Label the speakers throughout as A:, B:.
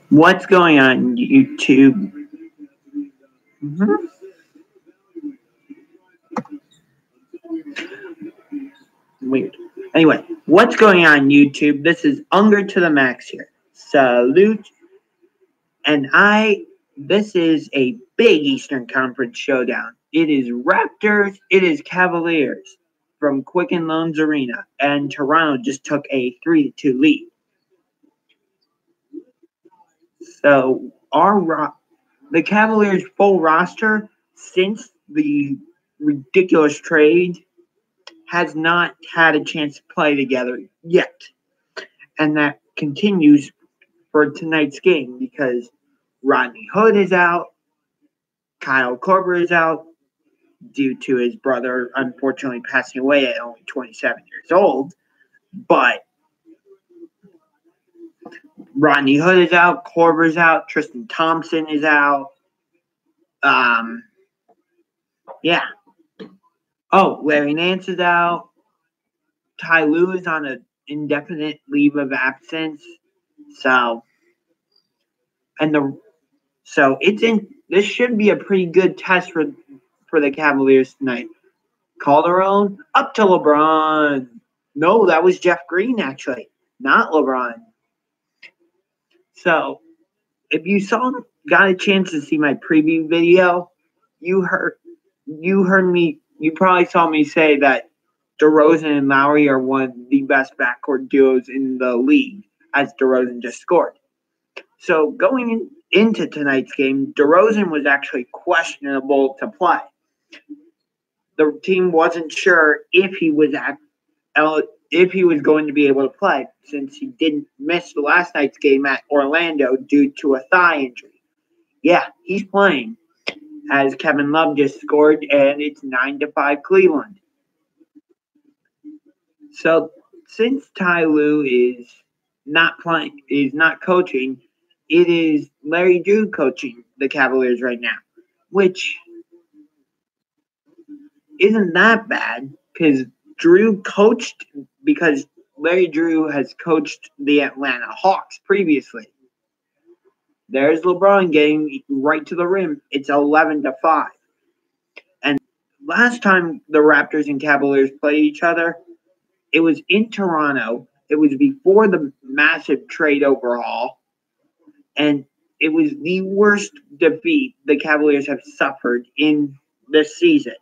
A: What's going on YouTube? Weird. Anyway, what's going on YouTube? This is UngarToTheMax here. Salute. And this is a big Eastern Conference showdown. It is Raptors, it is Cavaliers from Quicken Loans Arena. And Toronto just took a 3-2 lead. So the Cavaliers' full roster since the ridiculous trade has not had a chance to play together yet. And that continues for tonight's game because Rodney Hood is out, Kyle Korver is out due to his brother unfortunately passing away at only 27 years old. But Rodney Hood is out, Korver's out, Tristan Thompson is out. Larry Nance is out. Ty Lue is on an indefinite leave of absence. This should be a pretty good test for the Cavaliers tonight. Calderon up to LeBron. No, that was Jeff Green actually, not LeBron. So, if you got a chance to see my preview video, you probably saw me say that DeRozan and Lowry are one of the best backcourt duos in the league, as DeRozan just scored. So, going into tonight's game, DeRozan was actually questionable to play. The team wasn't sure if he was going to be able to play, since he didn't miss the last night's game at Orlando due to a thigh injury. Yeah, he's playing, as Kevin Love just scored, and it's 9-5 Cleveland. So, since Ty Lue is not coaching, it is Larry Drew coaching the Cavaliers right now, which isn't that bad because Larry Drew has coached the Atlanta Hawks previously. There's LeBron getting right to the rim. It's 11-5. And last time the Raptors and Cavaliers played each other, it was in Toronto. It was before the massive trade overhaul. And it was the worst defeat the Cavaliers have suffered in this season.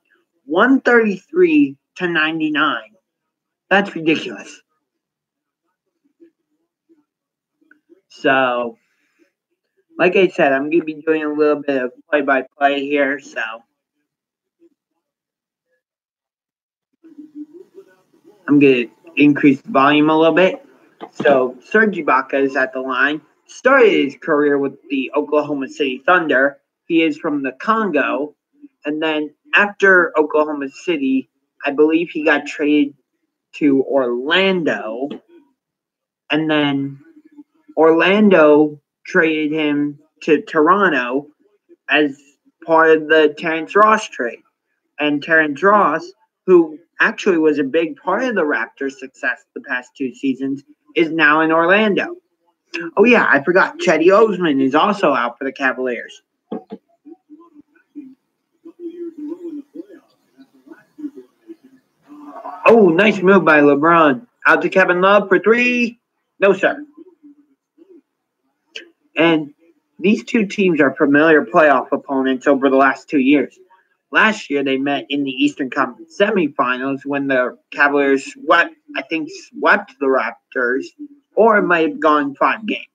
A: 133-99. That's ridiculous. So, like I said, I'm going to be doing a little bit of play-by-play here. So, I'm going to increase the volume a little bit. So, Serge Ibaka is at the line. Started his career with the Oklahoma City Thunder. He is from the Congo. And then after Oklahoma City, I believe he got traded to Orlando. And then Orlando traded him to Toronto as part of the Terrence Ross trade. And Terrence Ross, who actually was a big part of the Raptors' success the past 2 seasons, is now in Orlando. Oh, yeah, I forgot. Chetty Osman is also out for the Cavaliers. Oh, nice move by LeBron. Out to Kevin Love for 3. No, sir. And these two teams are familiar playoff opponents over the last 2 years. Last year, they met in the Eastern Conference semifinals when the Cavaliers swept the Raptors, or it might have gone 5 games.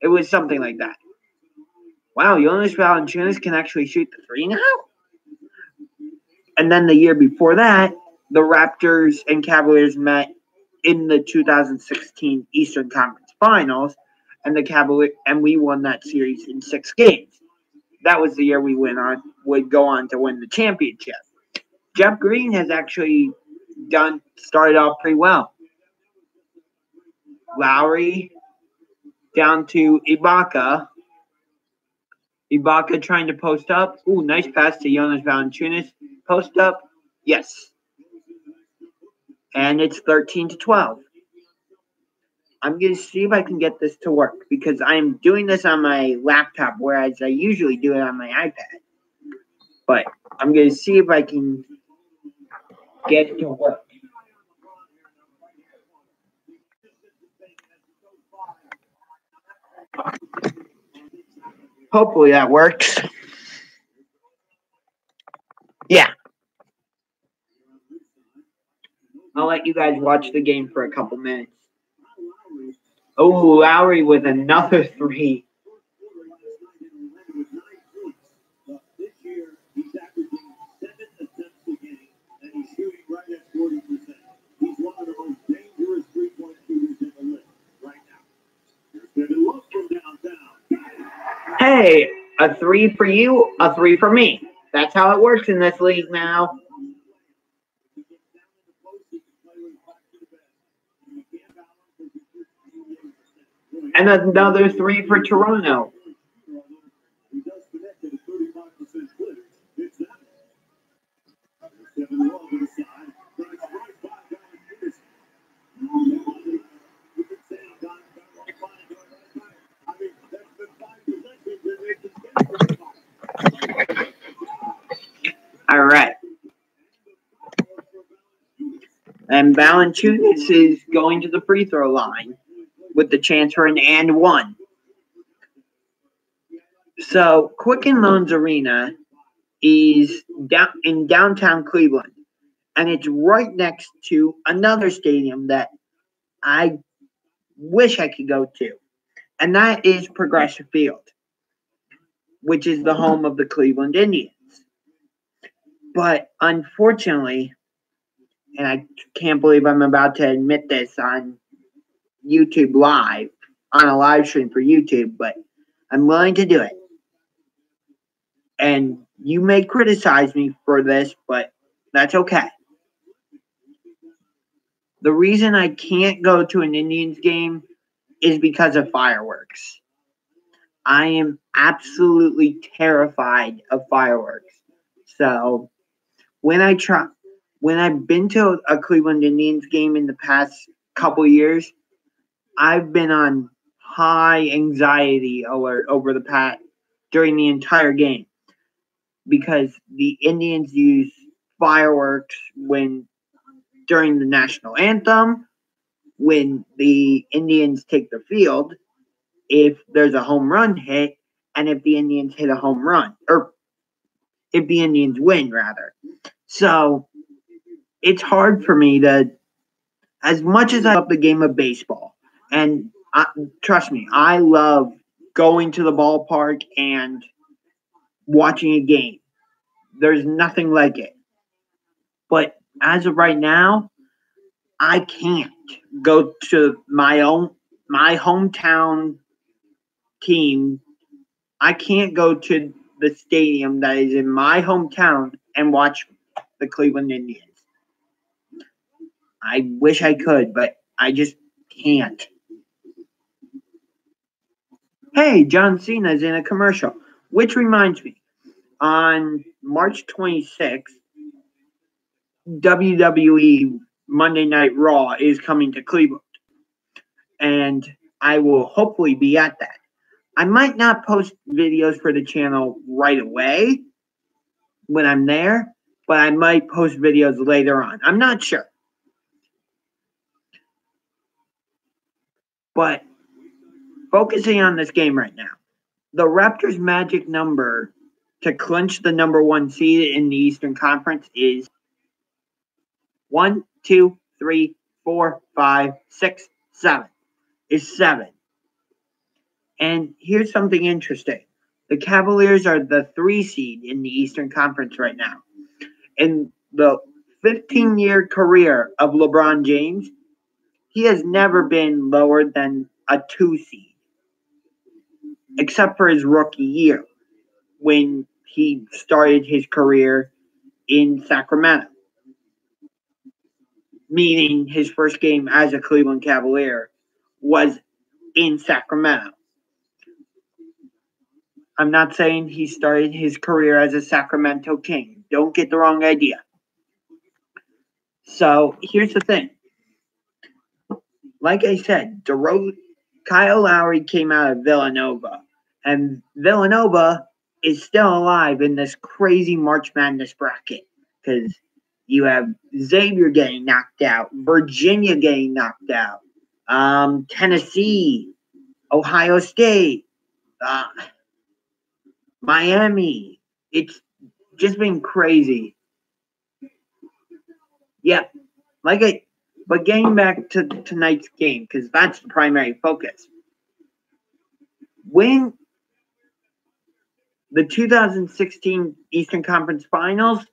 A: It was something like that. Wow, Jonas Valanciunas can actually shoot the 3 now? And then the year before that, the Raptors and Cavaliers met in the 2016 Eastern Conference Finals, and we won that series in 6 games. That was the year we would go on to win the championship. Jeff Green has actually started off pretty well. Lowry down to Ibaka. Ibaka trying to post up. Ooh, nice pass to Jonas Valanciunas. Post up. Yes. And it's 13-12. I'm going to see if I can get this to work because I'm doing this on my laptop, whereas I usually do it on my iPad. But I'm going to see if I can get it to work. Hopefully that works. Yeah. I'll let you guys watch the game for a couple minutes. Oh, Lowry with another three. Hey, a three for you, a three for me. That's how it works in this league now. And another three for Toronto. All right. And Valanciunas is going to the free throw line with the chance for an and one. So Quicken Loans Arena is down in downtown Cleveland, and it's right next to another stadium that I wish I could go to, and that is Progressive Field, which is the home of the Cleveland Indians. But unfortunately, and I can't believe I'm about to admit this on YouTube Live, on a live stream for YouTube, but I'm willing to do it. And you may criticize me for this, but that's okay. The reason I can't go to an Indians game is because of fireworks. I am absolutely terrified of fireworks. So when I've been to a Cleveland Indians game in the past couple years, I've been on high anxiety alert during the entire game because the Indians use fireworks during the national anthem, when the Indians take the field, if there's a home run hit, and if the Indians hit a home run, or if the Indians win, rather. So it's hard for me to, as much as I love the game of baseball, and trust me, I love going to the ballpark and watching a game. There's nothing like it. But as of right now, I can't go to my hometown team. I can't go to the stadium that is in my hometown and watch the Cleveland Indians. I wish I could, but I just can't. Hey, John Cena's in a commercial, which reminds me, on March 26th, WWE Monday Night Raw is coming to Cleveland, and I will hopefully be at that. I might not post videos for the channel right away when I'm there, but I might post videos later on. I'm not sure. But focusing on this game right now, the Raptors' magic number to clinch the number one seed in the Eastern Conference is 1, 2, 3, 4, 5, 6, 7. Is 7. And here's something interesting. The Cavaliers are the 3 seed in the Eastern Conference right now. In the 15-year career of LeBron James, he has never been lower than a 2 seed, except for his rookie year when he started his career in Sacramento, meaning his first game as a Cleveland Cavalier was in Sacramento. I'm not saying he started his career as a Sacramento King. Don't get the wrong idea. So here's the thing. like I said, Kyle Lowry came out of Villanova, and Villanova is still alive in this crazy March Madness bracket because you have Xavier getting knocked out, Virginia getting knocked out, Tennessee, Ohio State, uh, Miami. It's just been crazy. Yep. But getting back to tonight's game, because that's the primary focus. When the 2016 Eastern Conference Finals,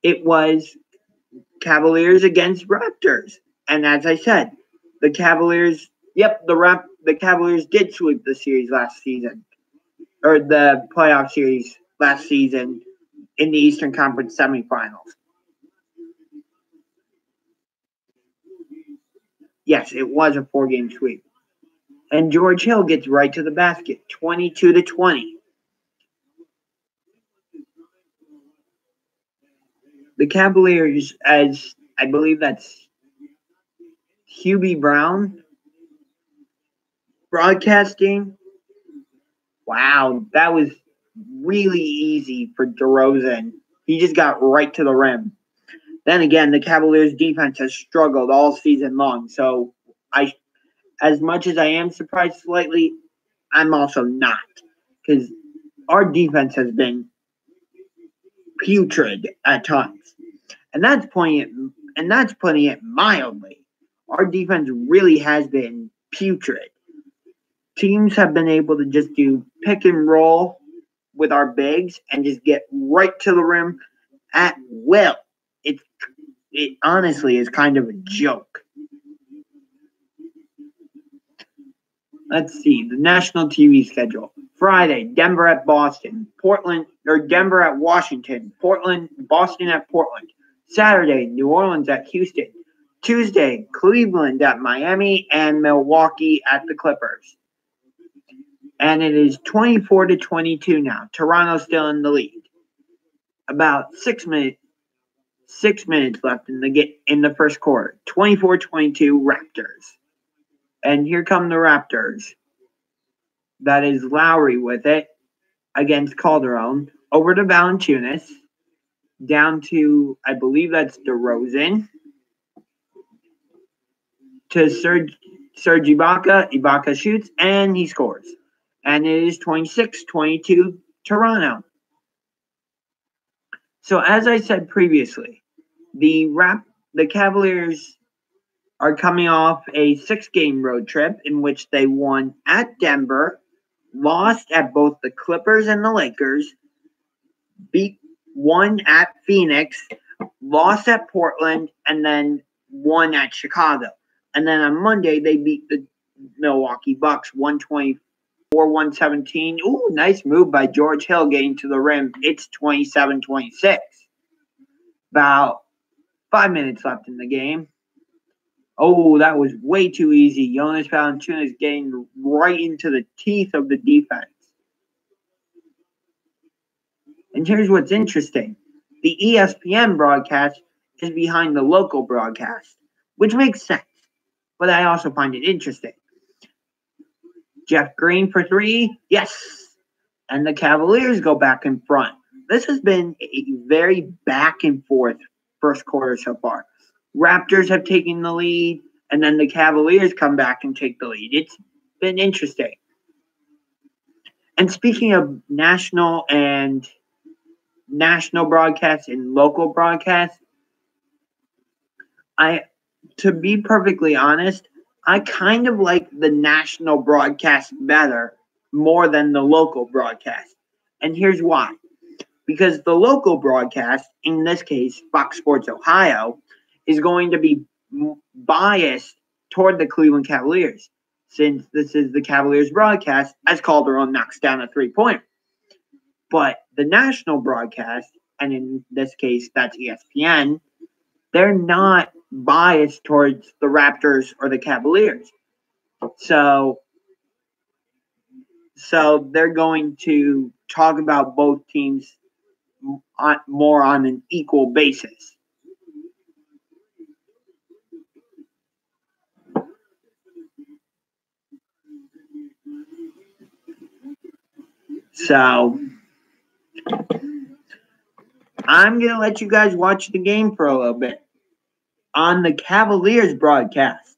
A: it was Cavaliers against Raptors. And as I said, the Cavaliers, the Cavaliers did sweep the series last season, or the playoff series last season in the Eastern Conference semifinals. Yes, it was a 4-game sweep. And George Hill gets right to the basket, 22-20. The Cavaliers, as I believe that's Hubie Brown broadcasting. Wow, that was really easy for DeRozan. He just got right to the rim. Then again, the Cavaliers defense has struggled all season long. So as much as I am surprised slightly, I'm also not, because our defense has been putrid at times, and that's putting it mildly. Our defense really has been putrid. Teams have been able to just do pick and roll with our bigs and just get right to the rim at will. It honestly is kind of a joke. Let's see the national TV schedule. Friday, Denver at Boston, Denver at Washington, Boston at Portland. Saturday, New Orleans at Houston. Tuesday, Cleveland at Miami, and Milwaukee at the Clippers. And it is 24-22 now. Toronto's still in the lead. About 6 minutes left in the first quarter. 24-22 Raptors. And here come the Raptors. That is Lowry with it against Calderon. Over to Valanciunas. Down to, I believe that's DeRozan. To Serge Ibaka. Ibaka shoots and he scores. And it is 26-22 Toronto. So as I said previously, the Cavaliers are coming off a 6-game road trip in which they won at Denver, lost at both the Clippers and the Lakers, won at Phoenix, lost at Portland, and then won at Chicago. And then on Monday, they beat the Milwaukee Bucks 124-117. Ooh, nice move by George Hill getting to the rim. It's 27-26. About 5 minutes left in the game. Oh, that was way too easy. Jonas Valanciunas getting right into the teeth of the defense. And here's what's interesting. The ESPN broadcast is behind the local broadcast, which makes sense. But I also find it interesting. Jeff Green for 3. Yes. And the Cavaliers go back in front. This has been a very back and forth first quarter so far. Raptors have taken the lead, and then the Cavaliers come back and take the lead. It's been interesting. And speaking of national broadcasts and local broadcasts, to be perfectly honest, I kind of like the national broadcast more than the local broadcast. And here's why. Because the local broadcast, in this case, Fox Sports Ohio, is going to be biased toward the Cleveland Cavaliers, since this is the Cavaliers broadcast as Calderon knocks down a 3-pointer. But the national broadcast, and in this case, that's ESPN, they're not biased towards the Raptors or the Cavaliers. So they're going to talk about both teams more on an equal basis. So I'm going to let you guys watch the game for a little bit on the Cavaliers broadcast.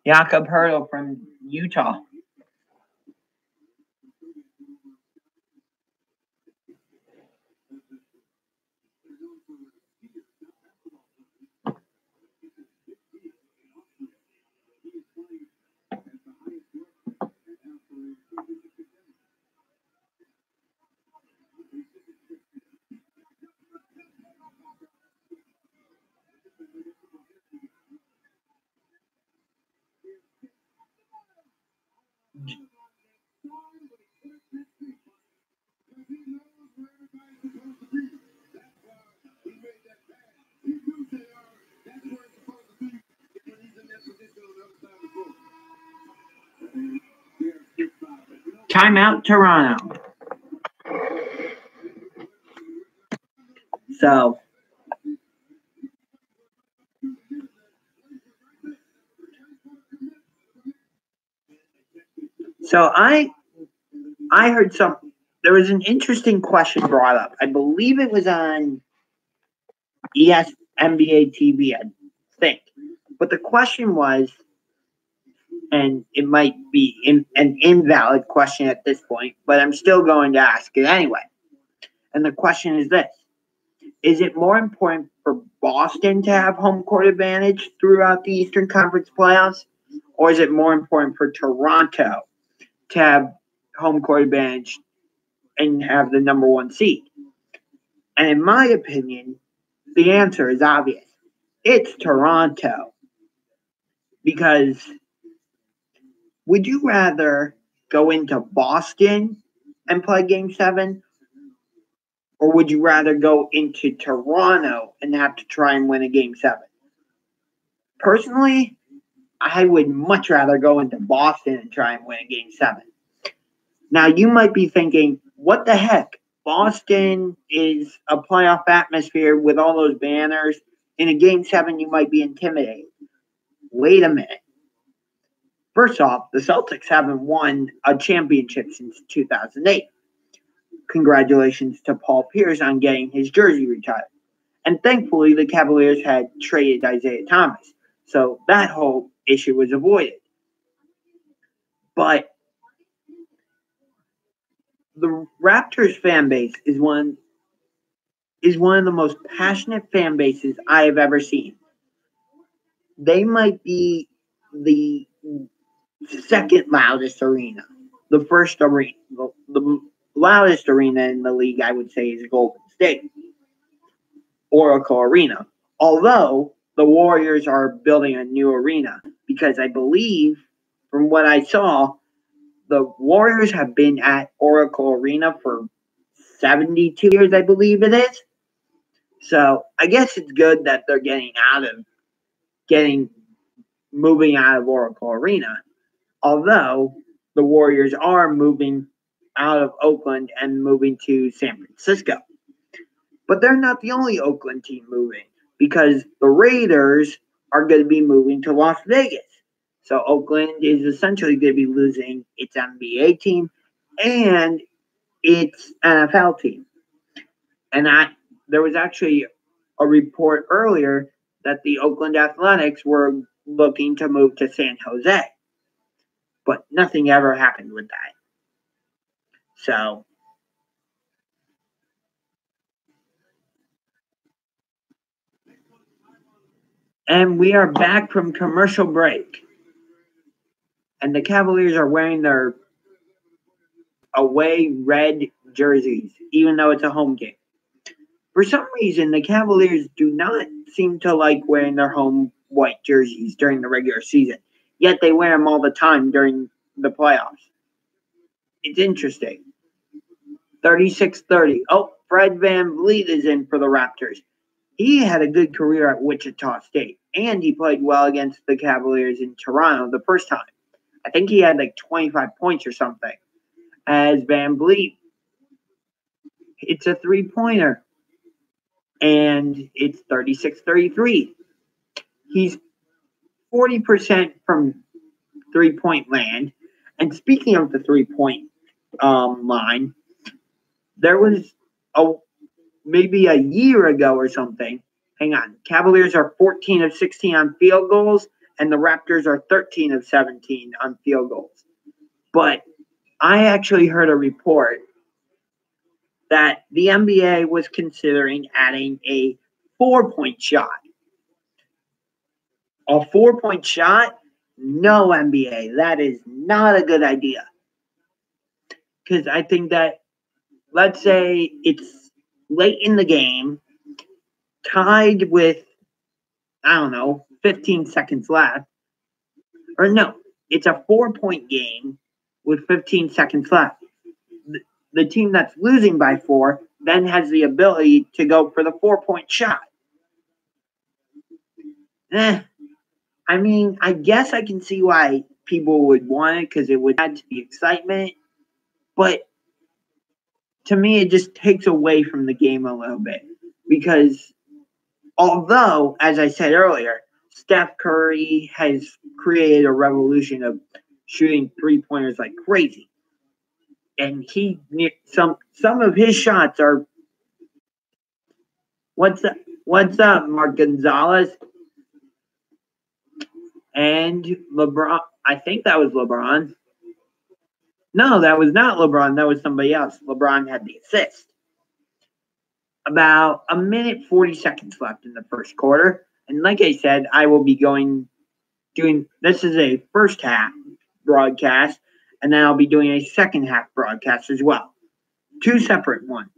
A: Jakob Hurdle from Utah. Timeout, Toronto. So I heard there was an interesting question brought up. I believe it was on NBA TV, I think. But the question was, and it might be an invalid question at this point, but I'm still going to ask it anyway. And the question is this: is it more important for Boston to have home court advantage throughout the Eastern Conference playoffs, or is it more important for Toronto to have home court advantage and have the number one seed? And in my opinion, the answer is obvious. It's Toronto. Because would you rather go into Boston and play Game 7? Or would you rather go into Toronto and have to try and win a Game 7? Personally, I would much rather go into Boston and try and win a Game 7. Now, you might be thinking, what the heck? Boston is a playoff atmosphere with all those banners. In a Game 7, you might be intimidated. Wait a minute. First off, the Celtics haven't won a championship since 2008. Congratulations to Paul Pierce on getting his jersey retired. And thankfully, the Cavaliers had traded Isaiah Thomas. So that whole issue was avoided. But the Raptors fan base is one of the most passionate fan bases I have ever seen. They might be the second loudest arena. The first arena, the loudest arena in the league, I would say, is Golden State, Oracle Arena. Although the Warriors are building a new arena, because I believe, from what I saw, the Warriors have been at Oracle Arena for 72 years, I believe it is. So I guess it's good that they're moving out of Oracle Arena. Although the Warriors are moving out of Oakland and moving to San Francisco. But they're not the only Oakland team moving, because the Raiders are going to be moving to Las Vegas. So Oakland is essentially going to be losing its NBA team and its NFL team. And there was actually a report earlier that the Oakland Athletics were looking to move to San Jose. But nothing ever happened with that. So, and we are back from commercial break. And the Cavaliers are wearing their away red jerseys, even though it's a home game. For some reason, the Cavaliers do not seem to like wearing their home white jerseys during the regular season. Yet they wear them all the time during the playoffs. It's interesting. 36-30. Oh, Fred VanVleet is in for the Raptors. He had a good career at Wichita State, and he played well against the Cavaliers in Toronto the first time. I think he had like 25 points or something. as Van Vliet. It's a three-pointer, and it's 36-33. He's 40% from three-point land. And speaking of the three-point line, there was maybe a year ago or something. Hang on. Cavaliers are 14 of 16 on field goals, and the Raptors are 13 of 17 on field goals. But I actually heard a report that the NBA was considering adding a 4-point shot. A 4-point shot? No, NBA. That is not a good idea. Because I think that, let's say it's late in the game, tied with, 15 seconds left. Or no, it's a 4-point game with 15 seconds left. The team that's losing by 4 then has the ability to go for the 4-point shot. I mean, I guess I can see why people would want it because it would add to the excitement. But to me, it just takes away from the game a little bit. Because although, as I said earlier, Steph Curry has created a revolution of shooting three-pointers like crazy. And some of his shots are, what's up, Mark Gonzalez? And LeBron, I think that was LeBron. No, that was not LeBron. That was somebody else. LeBron had the assist. About a minute, 40 seconds left in the first quarter. And like I said, I will be doing, this is a first half broadcast, and then I'll be doing a second half broadcast as well. 2 separate ones.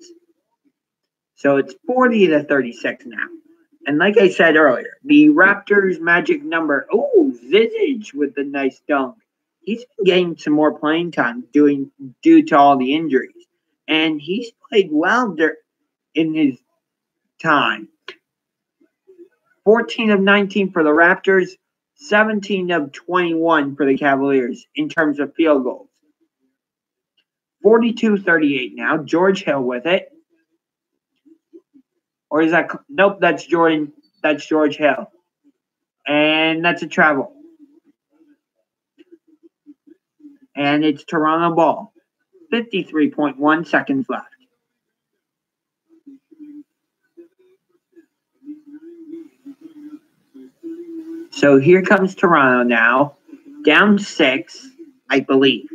A: So it's 40-36 now. And like I said earlier, the Raptors' magic number, Zizic with the nice dunk. He's been getting some more playing time due to all the injuries. And he's played well in his time. 14 of 19 for the Raptors, 17 of 21 for the Cavaliers in terms of field goals. 42-38 now. George Hill with it. Or is that, nope, that's Jordan. That's George Hill. And that's a travel. And it's Toronto ball. 53.1 seconds left. So here comes Toronto now. Down 6, I believe.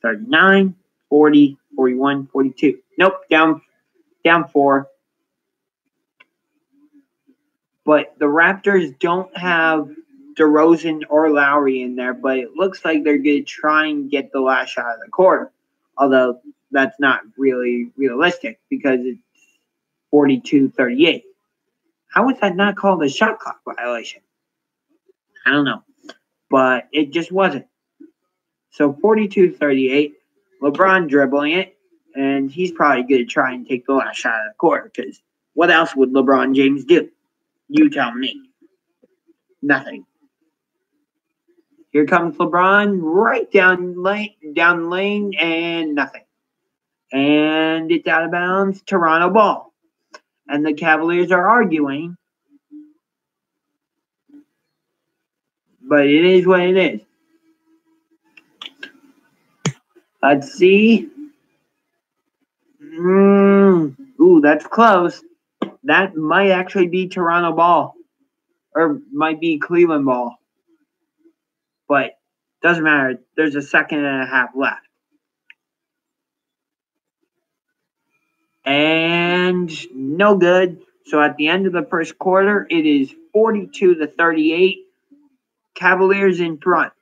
A: 39, 40, 41, 42. Nope, down 4. But the Raptors don't have DeRozan or Lowry in there, but it looks like they're going to try and get the last shot of the quarter. Although that's not really realistic because it's 42-38. How was that not called a shot clock violation? I don't know. But it just wasn't. So 42-38, LeBron dribbling it, and he's probably going to try and take the last shot of the quarter because what else would LeBron James do? You tell me. Nothing. Here comes LeBron right down lane, and nothing. And it's out of bounds, Toronto ball. And the Cavaliers are arguing. But it is what it is. Let's see. Ooh, that's close. That might actually be Toronto ball. Or might be Cleveland ball. But doesn't matter. There's a second and a half left. And no good. So at the end of the first quarter, it is 42-38. Cavaliers in front.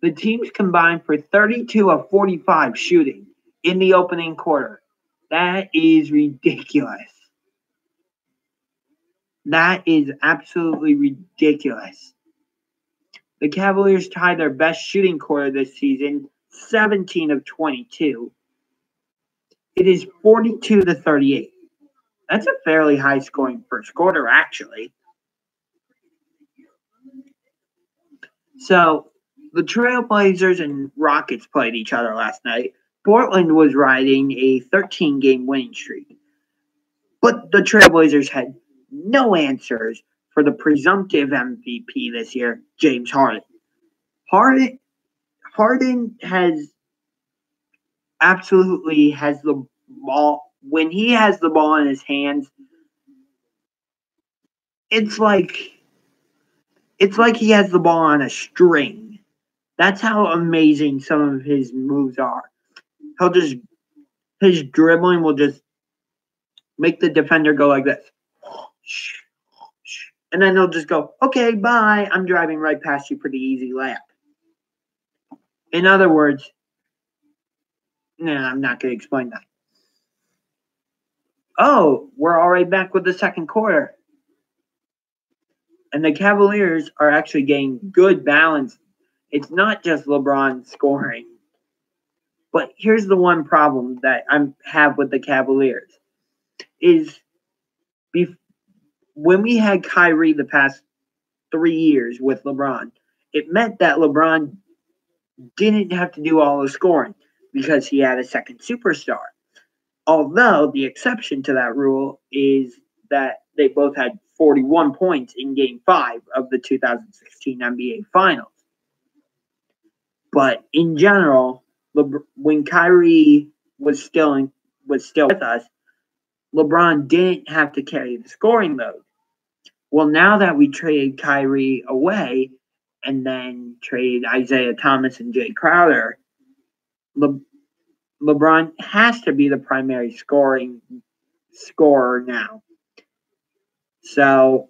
A: The teams combined for 32 of 45 shooting in the opening quarter. That is ridiculous. That is absolutely ridiculous. The Cavaliers tied their best shooting quarter this season, 17 of 22. It is 42-38. That's a fairly high-scoring first quarter, actually. So, the Trailblazers and Rockets played each other last night. Portland was riding a 13-game winning streak. But the Trailblazers had no answers for the presumptive MVP this year, James Harden. Harden absolutely has the ball. When he has the ball in his hands, it's like he has the ball on a string. That's how amazing some of his moves are. His dribbling will just make the defender go like this. And then they'll just go, okay, bye. I'm driving right past you, pretty easy layup. In other words, I'm not going to explain that. Oh, we're already back with the second quarter. And the Cavaliers are actually getting good balance. It's not just LeBron scoring. But here's the one problem that I have with the Cavaliers. Is when we had Kyrie the past 3 years with LeBron, it meant that LeBron didn't have to do all the scoring because he had a second superstar. Although the exception to that rule is that they both had 41 points in Game 5 of the 2016 NBA Finals. But in general, when Kyrie was still with us, LeBron didn't have to carry the scoring load. Well, now that we traded Kyrie away and then traded Isaiah Thomas and Jay Crowder, LeBron has to be the primary scorer now. So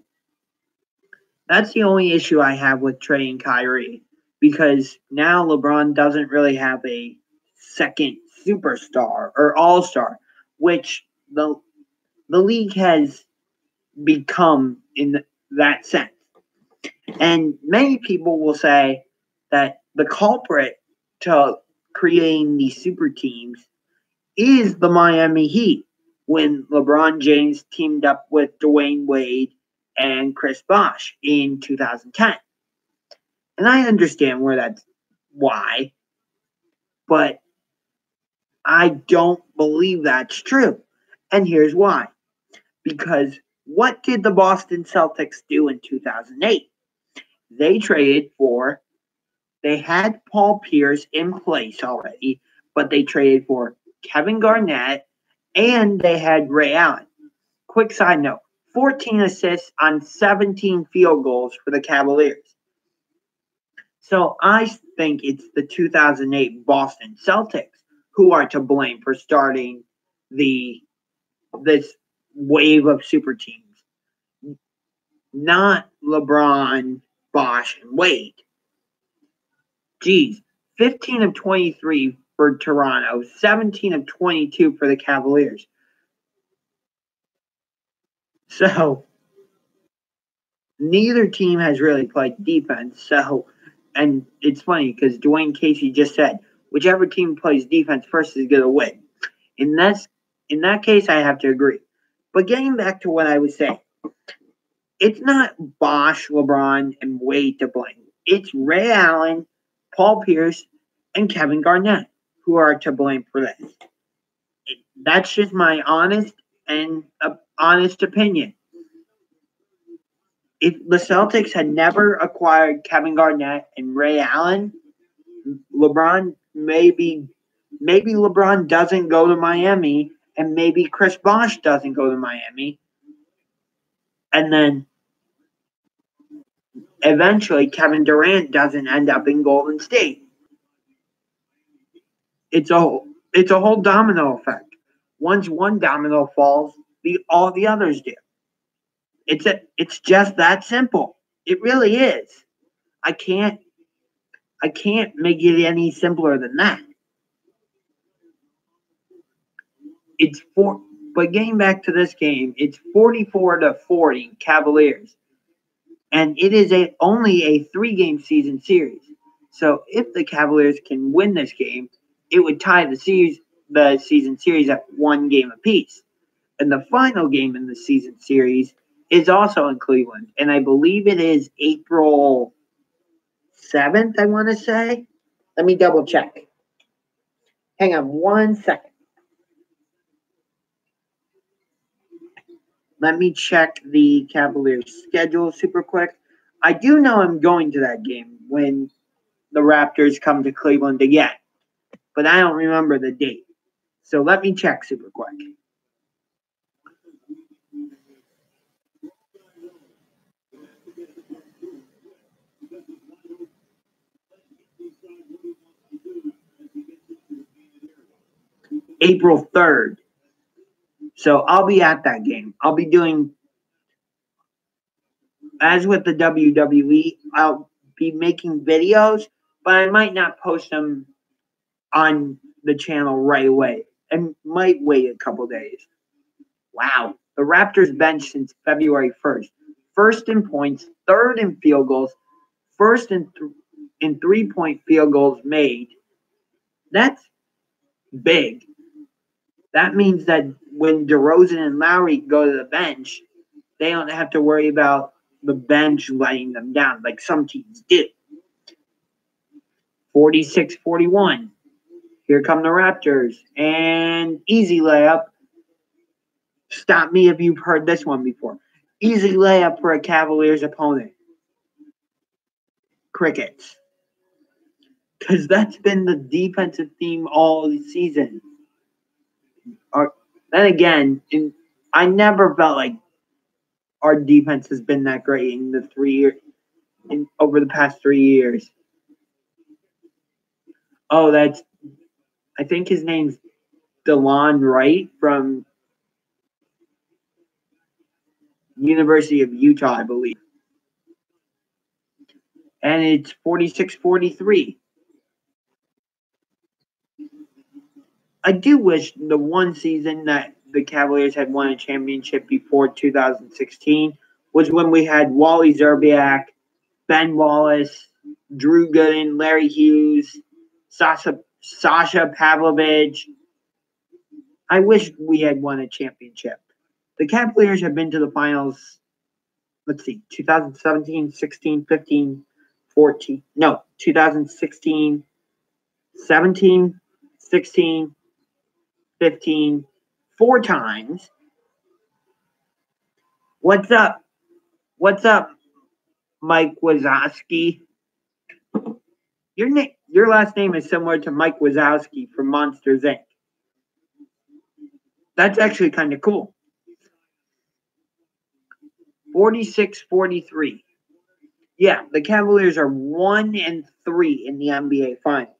A: that's the only issue I have with trading Kyrie, because now LeBron doesn't really have a second superstar or all-star, which the league has become in that sense. And many people will say that the culprit to creating these super teams is the Miami Heat, when LeBron James teamed up with Dwayne Wade and Chris Bosh in 2010. And I understand why, but I don't believe that's true. And here's why. Because what did the Boston Celtics do in 2008? They had Paul Pierce in place already, but they traded for Kevin Garnett, and they had Ray Allen. Quick side note, 14 assists on 17 field goals for the Cavaliers. So I think it's the 2008 Boston Celtics who are to blame for starting this wave of super teams, not LeBron, Bosh, and Wade. Geez, 15 of 23 for Toronto, 17 of 22 for the Cavaliers. So neither team has really played defense. And it's funny because Dwayne Casey just said, whichever team plays defense first is going to win. In that case, I have to agree. But getting back to what I was saying, it's not Bosh, LeBron, and Wade to blame. It's Ray Allen, Paul Pierce, and Kevin Garnett who are to blame for this. That's just my honest opinion. If the Celtics had never acquired Kevin Garnett and Ray Allen, LeBron maybe LeBron doesn't go to Miami, and maybe Chris Bosh doesn't go to Miami, and then eventually Kevin Durant doesn't end up in Golden State. It's a whole domino effect. Once one domino falls, all the others do. It's just that simple. It really is. I can't make it any simpler than that. But getting back to this game, it's 44-40 Cavaliers, and it is only a 3-game season series. So if the Cavaliers can win this game, it would tie the season series at 1 game apiece. And the final game in the season series is also in Cleveland, and I believe it is April 7th, I want to say. Let me double check. Hang on 1 second. Let me check the Cavaliers' schedule super quick. I do know I'm going to that game when the Raptors come to Cleveland again, but I don't remember the date. So let me check super quick. April 3rd. So I'll be at that game. I'll be doing, as with the WWE, I'll be making videos, but I might not post them on the channel right away. And might wait a couple days. Wow. The Raptors bench since February 1st. First in points, third in field goals, first in 3-point field goals made. That's big. That means that when DeRozan and Lowry go to the bench, they don't have to worry about the bench letting them down like some teams did. 46-41. Here come the Raptors. And easy layup. Stop me if you've heard this one before. Easy layup for a Cavaliers opponent. Crickets. Because that's been the defensive theme all season. Then again, I never felt like our defense has been that great in the 3 years, over the past 3 years. Oh, I think his name's DeLon Wright from University of Utah, I believe. And it's 46-43. I do wish the one season that the Cavaliers had won a championship before 2016 was when we had Wally Zerbiak, Ben Wallace, Drew Gooden, Larry Hughes, Sasha Pavlovich. I wish we had won a championship. The Cavaliers have been to the finals, 2017, 16, 15, 14. No, 2016, 17, 16, 15, 4 times. What's up? What's up, Mike Wazowski? Your last name is similar to Mike Wazowski from Monsters, Inc. That's actually kind of cool. 46-43. Yeah, the Cavaliers are 1-3 in the NBA Finals.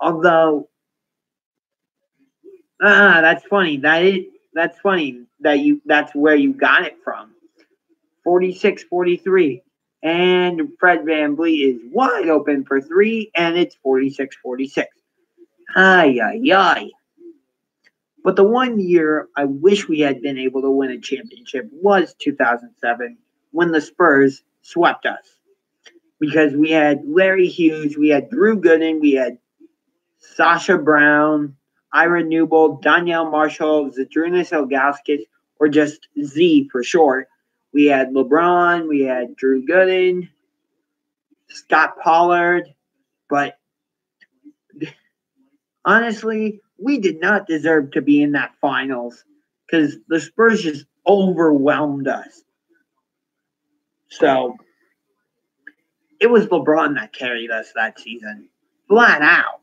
A: Although, that's funny. That's funny that's where you got it from. 46-43. And Fred VanVleet is wide open for 3, and it's 46-46. Ay, ay, ay. But the one year I wish we had been able to win a championship was 2007, when the Spurs swept us. Because we had Larry Hughes, we had Drew Gooden, we had Sasha Brown, Ira Newbold, Danielle Marshall, Zydrunas Ilgauskas, or just Z for short. We had LeBron, we had Drew Gooden, Scott Pollard, but honestly, we did not deserve to be in that finals because the Spurs just overwhelmed us. So it was LeBron that carried us that season, flat out.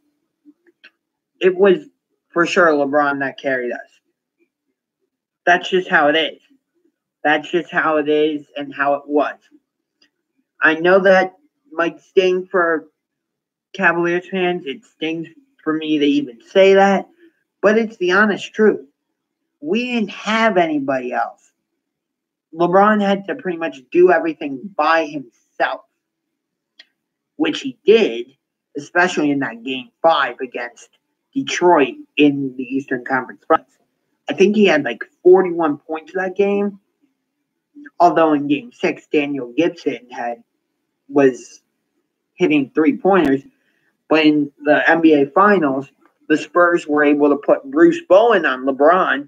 A: It was for sure LeBron that carried us. That's just how it is. That's just how it is and how it was. I know that might sting for Cavaliers fans. It stings for me to even say that, but it's the honest truth. We didn't have anybody else. LeBron had to pretty much do everything by himself, which he did, especially in that Game 5 against Detroit in the Eastern Conference Finals. I think he had like 41 points that game, although in Game 6, Daniel Gibson was hitting 3-pointers. But in the NBA Finals, the Spurs were able to put Bruce Bowen on LeBron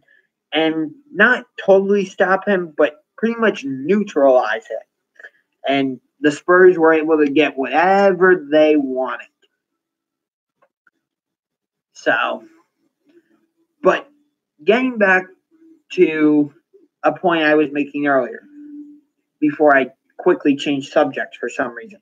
A: and not totally stop him, but pretty much neutralize it. And the Spurs were able to get whatever they wanted. So, but getting back to a point I was making earlier, before I quickly changed subjects for some reason.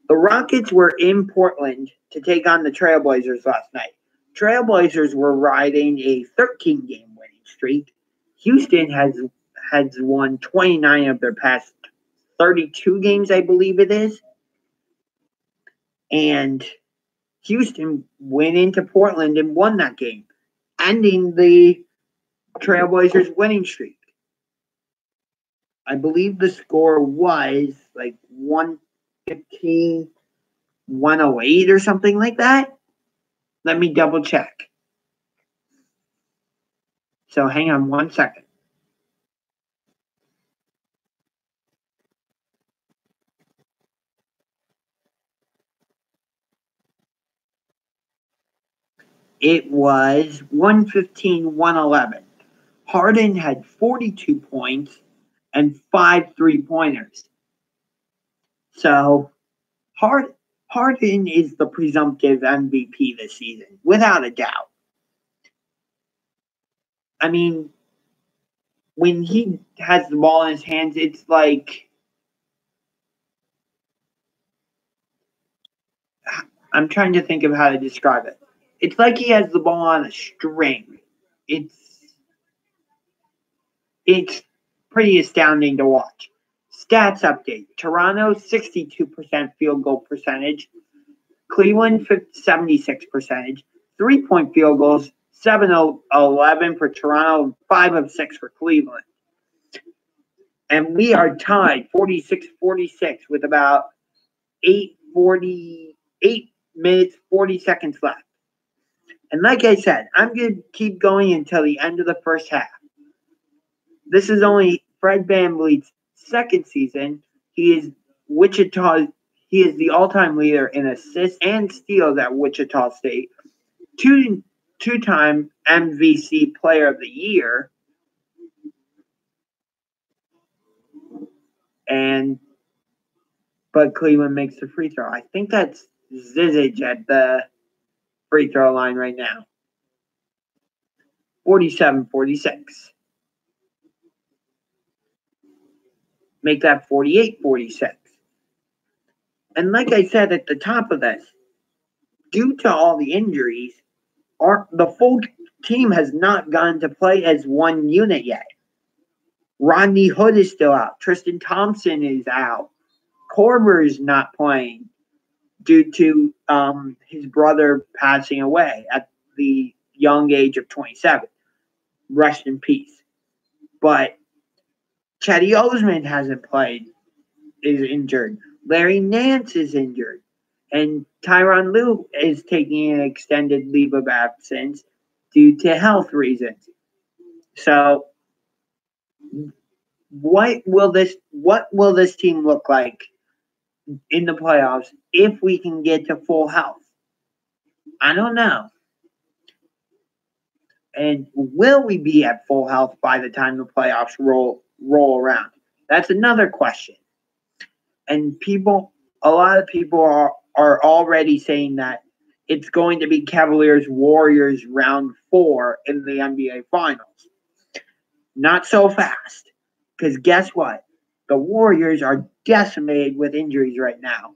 A: The Rockets were in Portland to take on the Trailblazers last night. Trailblazers were riding a 13-game winning streak. Houston has won 29 of their past 32 games, I believe it is. And Houston went into Portland and won that game, ending the Trailblazers winning streak. I believe the score was like 115, 108 or something like that. Let me double check. So hang on 1 second. It was 115, 111. Harden had 42 points and 5 3-pointers. So Harden is the presumptive MVP this season, without a doubt. I mean, when he has the ball in his hands, it's like, I'm trying to think of how to describe it. It's like he has the ball on a string. It's pretty astounding to watch. Stats update. Toronto, 62% field goal percentage. Cleveland, 76%. 3-point field goals, 7 of 11 for Toronto, 5 of 6 for Cleveland. And we are tied 46-46 with about 8 minutes, 40 seconds left. And like I said, I'm going to keep going until the end of the first half. This is only Fred VanVleet's second season. He is the all-time leader in assists and steals at Wichita State. Two-time MVC Player of the Year. But Cleveland makes the free throw. I think that's Zizic at the free throw line right now. 47-46. Make that 48-46. And like I said at the top of this, due to all the injuries, the full team has not gone to play as one unit yet. Rodney Hood is still out. Tristan Thompson is out. Korver is not playing due to his brother passing away at the young age of 27. Rest in peace. But Chetty Osman hasn't played, is injured. Larry Nance is injured. And Tyronn Lue is taking an extended leave of absence due to health reasons. So what will this team look like in the playoffs if we can get to full health? I don't know. And will we be at full health by the time the playoffs roll around? That's another question. And a lot of people are already saying that it's going to be Cavaliers-Warriors round 4 in the NBA Finals. Not so fast. Because guess what? The Warriors are decimated with injuries right now.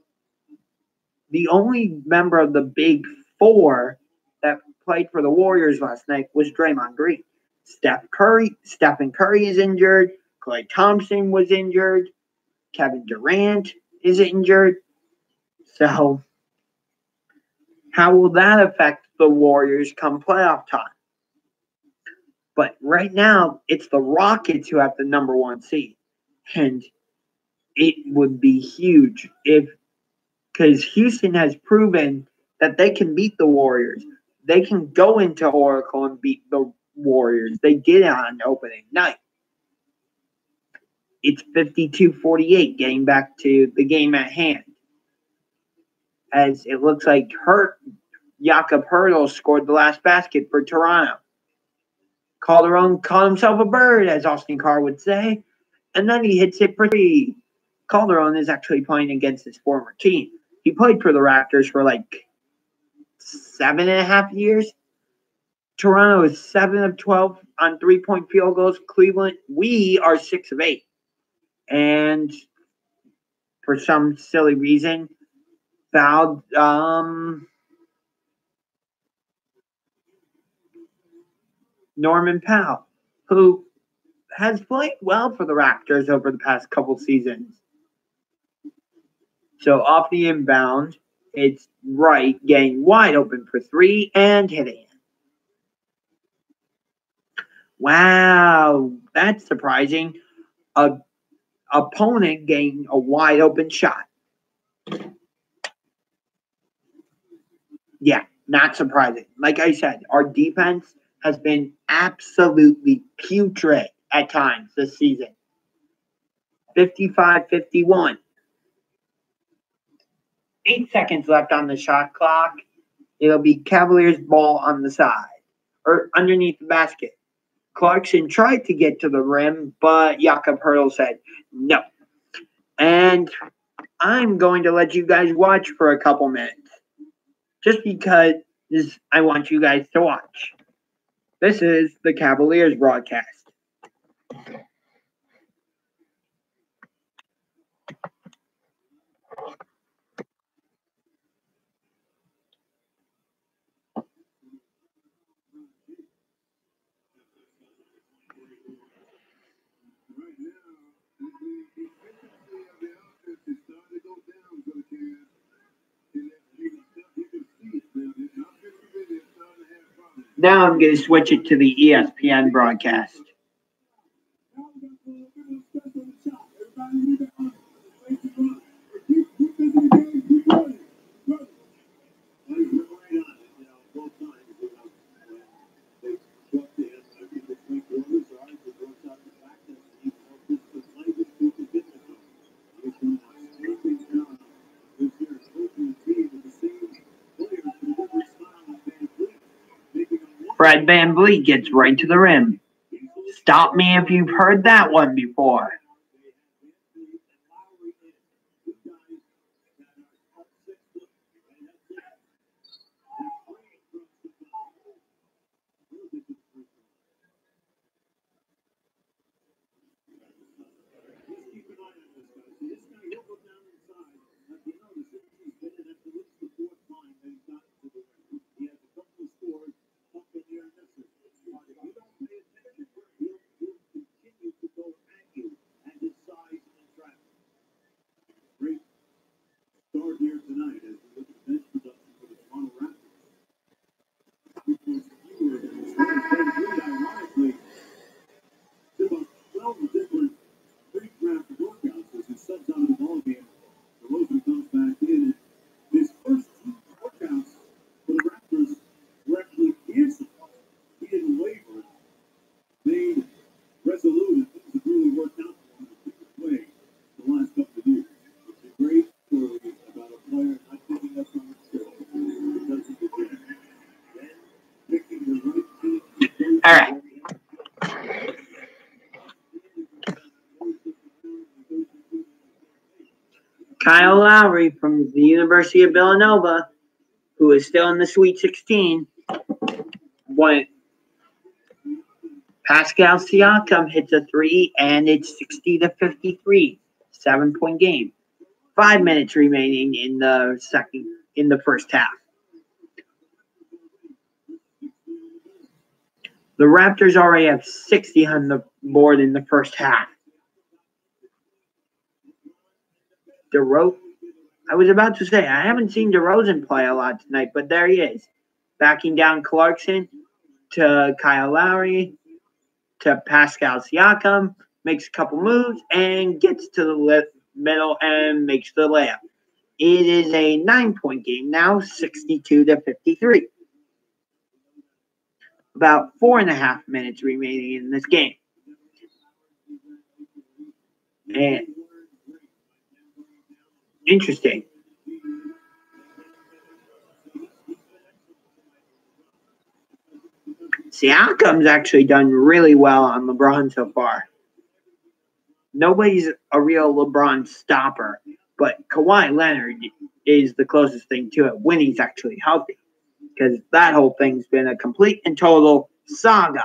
A: The only member of the Big Four that played for the Warriors last night was Draymond Green. Stephen Curry is injured. Klay Thompson was injured. Kevin Durant is injured. So how will that affect the Warriors come playoff time? But right now, it's the Rockets who have the number 1 seed. And it would be huge because Houston has proven that they can beat the Warriors. They can go into Oracle and beat the Warriors. They did it on opening night. It's 52-48, getting back to the game at hand. As it looks like Jakob Poeltl scored the last basket for Toronto. Calderon called himself a bird, as Austin Carr would say. And then he hits it for 3. Calderon is actually playing against his former team. He played for the Raptors for like 7.5 years. Toronto is 7 of 12 on 3-point field goals. Cleveland, we are 6 of 8. And for some silly reason, fouled Norman Powell, who has played well for the Raptors over the past couple seasons. So off the inbound, it's Wright getting wide open for 3 and hitting it. Wow, that's surprising. A opponent getting a wide open shot. Yeah, not surprising. Like I said, our defense has been absolutely putrid at times this season. 55-51. 8 seconds left on the shot clock. It'll be Cavaliers ball on the side or underneath the basket. Clarkson tried to get to the rim, but Jakob Hurdle said no. And I'm going to let you guys watch for a couple minutes. Just because I want you guys to watch. This is the Cavaliers broadcast. Now I'm going to switch it to the ESPN broadcast. Fred VanVleet gets right to the rim. Stop me if you've heard that one before.
B: Here tonight as we look at bench production for the Toronto Raptors. 2 points fewer than the starting 33, ironically, to about 12 different pre-draft workouts as he subs out of the ballgame. DeRozan comes back in. His first 2 workouts for the Raptors were actually canceled. He didn't waver, made resolute, and things have really worked out for him to play the last couple of years. It's a great story about a player not giving up on himself because of the game. Then picking the right team.
A: All right. Kyle Lowry from the University of Villanova, who is still in the Sweet 16, won. Pascal Siakam hits a 3, and it's 60-53, 7-point game. 5 minutes remaining in the first half. The Raptors already have 60 on the board in the first half. I was about to say, I haven't seen DeRozan play a lot tonight, but there he is. Backing down Clarkson to Kyle Lowry to Pascal Siakam, makes a couple moves, and gets to the middle and makes the layup. It is a 9-point game now, 62-53. About 4.5 minutes remaining in this game. And interesting. Siakam's actually done really well on LeBron so far. Nobody's a real LeBron stopper, but Kawhi Leonard is the closest thing to it when he's actually healthy, because that whole thing's been a complete and total saga.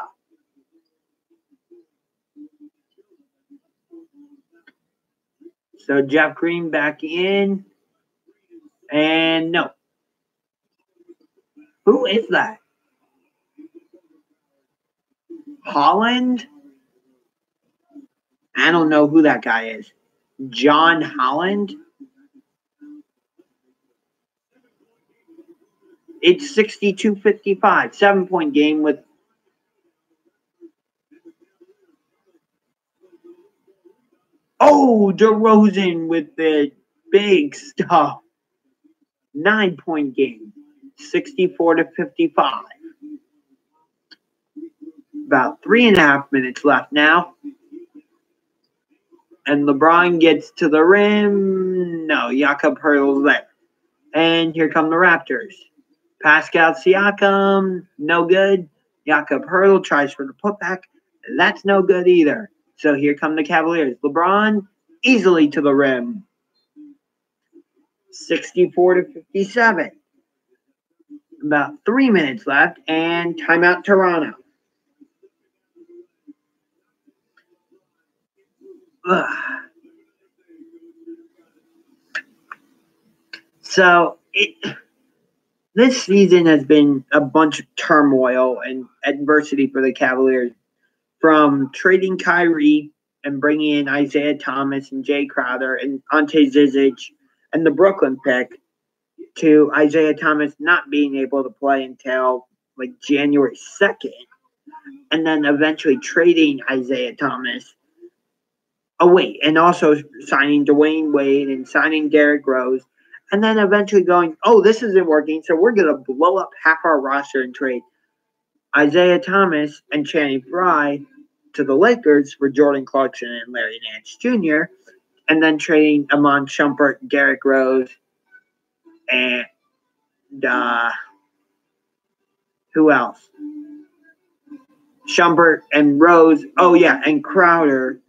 A: So Jeff Green back in, and no. Who is that? Holland? I don't know who that guy is. John Holland? It's 62-55, 7-point game with DeRozan with the big stuff. 9-point game, 64-55. About 3.5 minutes left now. And LeBron gets to the rim. No, Jakob Poeltl's there. And here come the Raptors. Pascal Siakam, no good. Jakob Poeltl tries for the putback. That's no good either. So here come the Cavaliers. LeBron easily to the rim. 64-57. About 3 minutes left, and timeout Toronto. Ugh. So this season has been a bunch of turmoil and adversity for the Cavaliers, from trading Kyrie and bringing in Isaiah Thomas and Jay Crowder and Ante Zizic and the Brooklyn pick, to Isaiah Thomas not being able to play until like January 2nd, and then eventually trading Isaiah Thomas. And also signing Dwayne Wade and signing Derrick Rose, and then eventually going, this isn't working, so we're going to blow up half our roster and trade Isaiah Thomas and Channing Frye to the Lakers for Jordan Clarkson and Larry Nance Jr., and then trading Iman Shumpert, Derrick Rose, and who else? Shumpert and Rose, and Crowder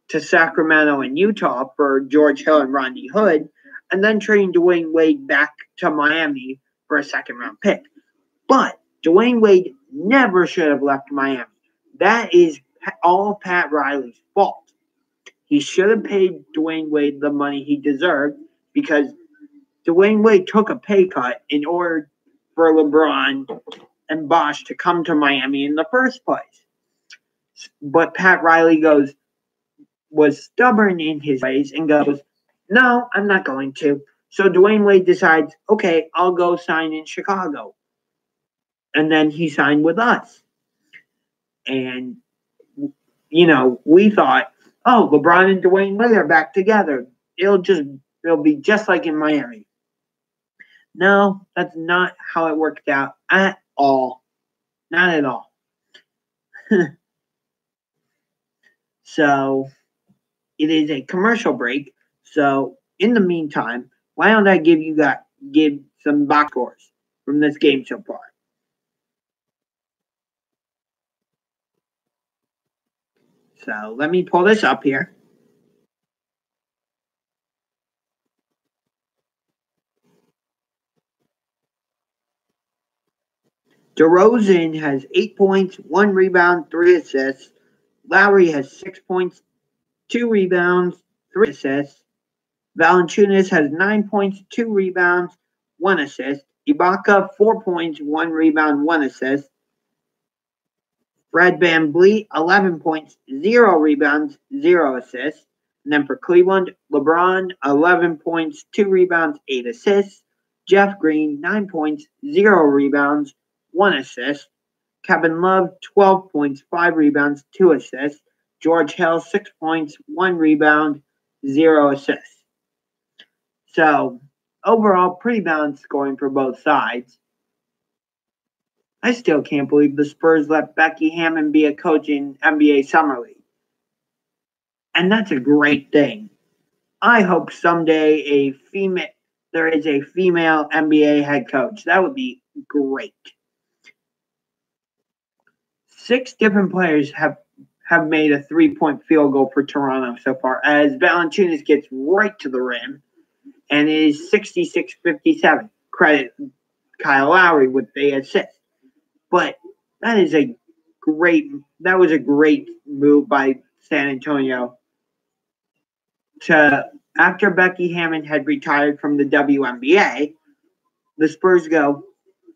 A: to Sacramento and Utah for George Hill and Rodney Hood, and then trading Dwayne Wade back to Miami for a second-round pick. But Dwayne Wade never should have left Miami. That is all Pat Riley's fault. He should have paid Dwayne Wade the money he deserved, because Dwayne Wade took a pay cut in order for LeBron and Bosh to come to Miami in the first place. But Pat Riley was stubborn in his ways and goes, no, I'm not going to. So Dwayne Wade decides, okay, I'll go sign in Chicago. And then he signed with us. And, we thought, LeBron and Dwayne Wade are back together. It'll be just like in Miami. No, that's not how it worked out at all. Not at all. So it is a commercial break. So in the meantime, why don't I give some box scores from this game so far? So let me pull this up here. DeRozan has 8 points, 1 rebound, 3 assists. Lowry has 6 points, 2 rebounds, 3 assists. Valanciunas has 9 points, 2 rebounds, 1 assist. Ibaka, 4 points, 1 rebound, 1 assist. Fred VanVleet, 11 points, 0 rebounds, 0 assists. And then for Cleveland, LeBron, 11 points, 2 rebounds, 8 assists. Jeff Green, 9 points, 0 rebounds, 1 assist. Kevin Love, 12 points, 5 rebounds, 2 assists. George Hill, 6 points, 1 rebound, 0 assists. So, overall, pretty balanced scoring for both sides. I still can't believe the Spurs let Becky Hammon be a coach in NBA Summer League. And that's a great thing. I hope someday there is a female NBA head coach. That would be great. 6 different players have have made a 3-point field goal for Toronto so far, as Valanciunas gets right to the rim, and it is 66-57. Credit Kyle Lowry with the assist. But that was a great move by San Antonio after Becky Hammond had retired from the WNBA. The Spurs go,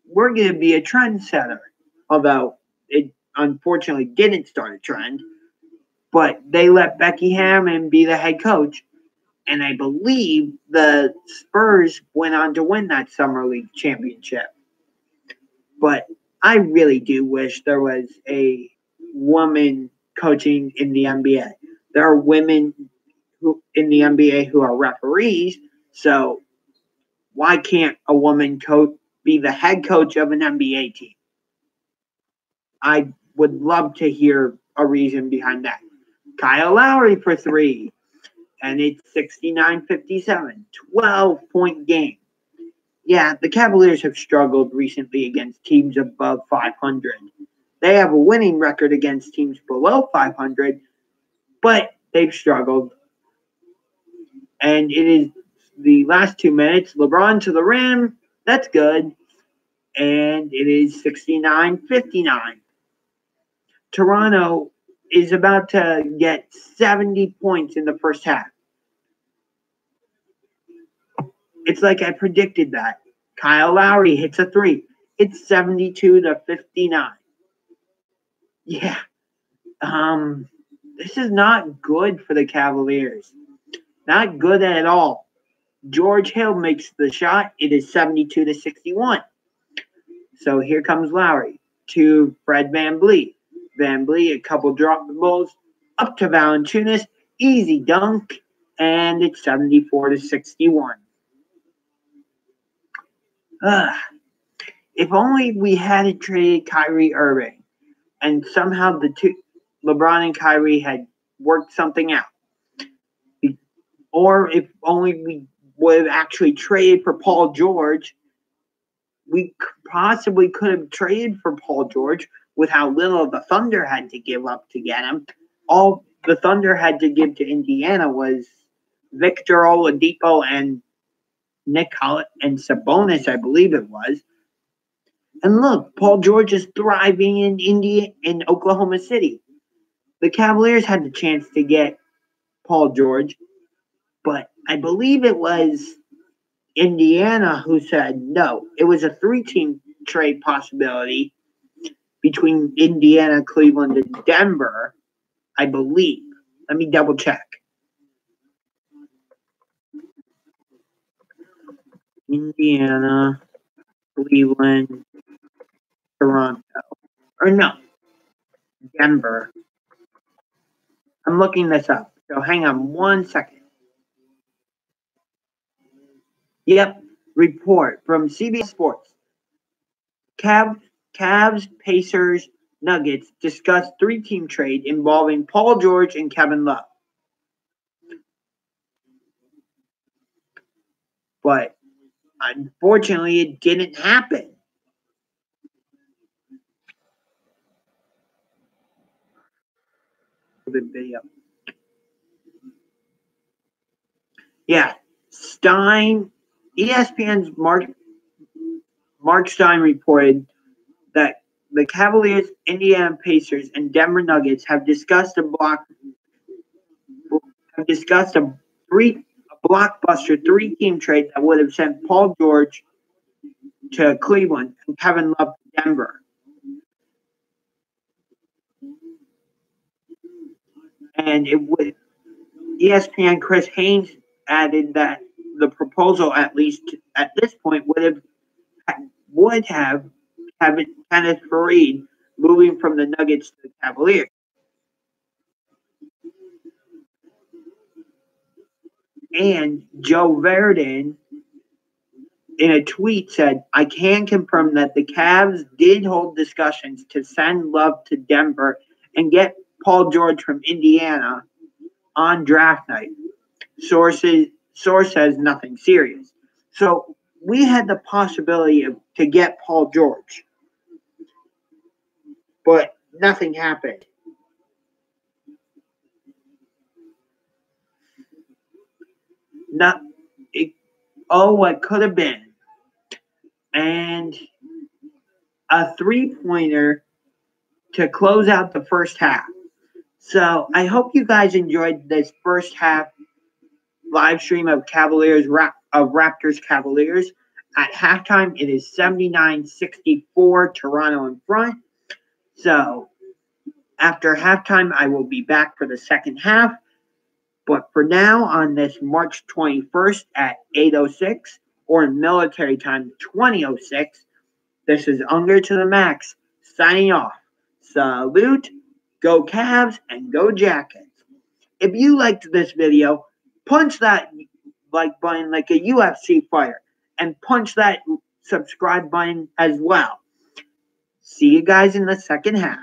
A: we're going to be a trendsetter, although it unfortunately didn't start a trend. But they let Becky Hammond be the head coach, and I believe the Spurs went on to win that Summer League championship. But I really do wish there was a woman coaching in the NBA. There are women in the NBA who are referees, so why can't a woman be the head coach of an NBA team? I would love to hear a reason behind that. Kyle Lowry for 3, and it's 69-57, 12-point game. Yeah, the Cavaliers have struggled recently against teams above 500. They have a winning record against teams below 500, but they've struggled. And it is the last 2 minutes. LeBron to the rim. That's good. And it is 69-59. Toronto is about to get 70 points in the first half. It's like I predicted that. Kyle Lowry hits a 3. It's 72-59. Yeah. This is not good for the Cavaliers. Not good at all. George Hill makes the shot. It is 72-61. So here comes Lowry to Fred VanVleet. VanVleet, a couple drop balls up to Valanciunas. Easy dunk. And it's 74-61. If only we hadn't traded Kyrie Irving and somehow the two, LeBron and Kyrie, had worked something out. Or if only we would have actually traded for Paul George. We possibly could have traded for Paul George with how little the Thunder had to give up to get him. All the Thunder had to give to Indiana was Victor Oladipo and Nick Collett and Sabonis, I believe it was. And look, Paul George is thriving in Oklahoma City. The Cavaliers had the chance to get Paul George, but I believe it was Indiana who said no. It was a 3-team trade possibility between Indiana, Cleveland, and Denver, I believe. Let me double check. Indiana, Cleveland, Toronto. Or no, Denver. I'm looking this up, so hang on 1 second. Yep, report from CBS Sports. Cavs, Pacers, Nuggets discussed 3-team trade involving Paul George and Kevin Love. But unfortunately, it didn't happen. The video. Yeah, ESPN's Mark Stein reported that the Cavaliers, Indiana Pacers, and Denver Nuggets have discussed a blockbuster 3-team trade that would have sent Paul George to Cleveland and Kevin Love to Denver. And it would ESPN Chris Haynes added that the proposal, at least at this point, would have Kenneth Faried moving from the Nuggets to the Cavaliers. And Joe Verdon, in a tweet, said, I can confirm that the Cavs did hold discussions to send Love to Denver and get Paul George from Indiana on draft night. Source says nothing serious. So we had the possibility to get Paul George, but nothing happened. what could have been. And a three-pointer to close out the first half. So I hope you guys enjoyed this first half live stream of Raptors Cavaliers. At halftime, it is 79-64, Toronto in front. So after halftime, I will be back for the second half. But for now, on this March 21st at 8:06, or in military time 20:06, this is UngarToTheMax signing off. Salute, go Cavs, and go Jackets. If you liked this video, punch that like button like a UFC fighter, and punch that subscribe button as well. See you guys in the second half.